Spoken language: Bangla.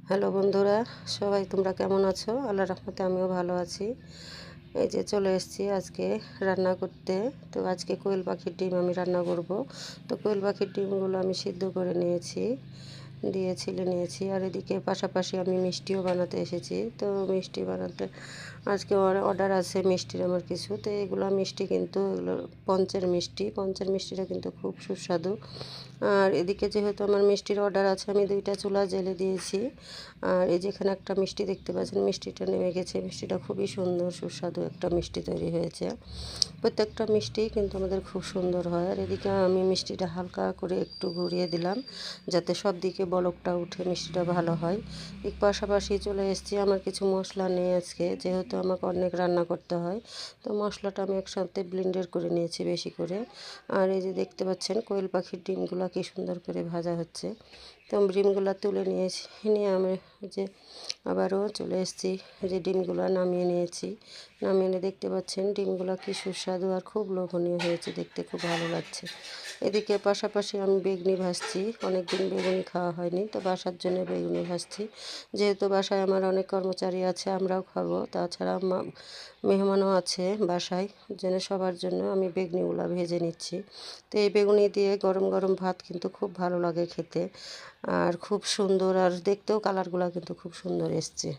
হ্যালো বন্ধুরা, সবাই তোমরা কেমন আছো? আল্লাহর রহমতে আমিও ভালো আছি। এই যে চলে এসেছি আজকে রান্না করতে। তো আজকে কোয়েল পাখির ডিম আমি রান্না করব। তো কোয়েল পাখির ডিমগুলো আমি সিদ্ধ করে নিয়েছি, দিয়ে ছিলে নিয়েছি। আর এদিকে পাশাপাশি আমি মিষ্টিও বানাতে এসেছি। তো মিষ্টি বানাতে আজকে অর্ডার আছে মিষ্টির আমার কিছু। তো এগুলো মিষ্টি কিন্তু এগুলো পঞ্চের মিষ্টিটা কিন্তু খুব সুস্বাদু। আর এদিকে যেহেতু আমার মিষ্টির অর্ডার আছে, আমি 2টা চুলা জ্বেলে দিয়েছি। আর এই যেখানে একটা মিষ্টি দেখতে পাচ্ছেন, মিষ্টিটা নেমে গেছে। মিষ্টিটা খুবই সুন্দর সুস্বাদু একটা মিষ্টি তৈরি হয়েছে। প্রত্যেকটা মিষ্টিই কিন্তু আমাদের খুব সুন্দর হয়। আর এদিকে আমি মিষ্টিটা হালকা করে একটু ঘুরিয়ে দিলাম, যাতে সব দিকে বলকটা উঠে মিষ্টিটা ভালো হয়। এর পাশাপাশি চলে এসেছি, আমার কিছু মশলা নেই আজকে, যেহেতু আমাকে অনেক রান্না করতে হয়। তো মশলাটা আমি একসাথে ব্লেন্ডার করে নিয়েছি বেশি করে। আর এই যে দেখতে পাচ্ছেন কোয়েল পাখির ডিমগুলো কি সুন্দর করে ভাজা হচ্ছে। তো ডিমগুলো তুলে নিয়েছি, নিয়ে আমি যে আবারও চলে এসেছি, যে ডিমগুলো নামিয়ে নিয়েছি। নামিয়ে নিয়ে দেখতে পাচ্ছেন ডিমগুলো কি সুস্বাদু আর খুব লোভনীয় হয়েছে, দেখতে খুব ভালো লাগছে। এদিকে পাশাপাশি আমি বেগুনি ভাজছি, অনেক দিন বেগুনি খাওয়া হয়নি, তো বাসার জন্য বেগুনি ভাজছি। যেহেতু বাসায় আমার অনেক কর্মচারী আছে, আমরাও খাবো, তাছাড়া মেহমানও আছে বাসায়, যেন সবার জন্য আমি বেগুনিগুলো ভেজে নিচ্ছি। তো এই বেগুনি দিয়ে গরম গরম ভাত কিন্তু খুব ভালো লাগে খেতে, আর খুব সুন্দর, আর দেখতেও কালারগুলো কিন্তু খুব সুন্দর এসছে।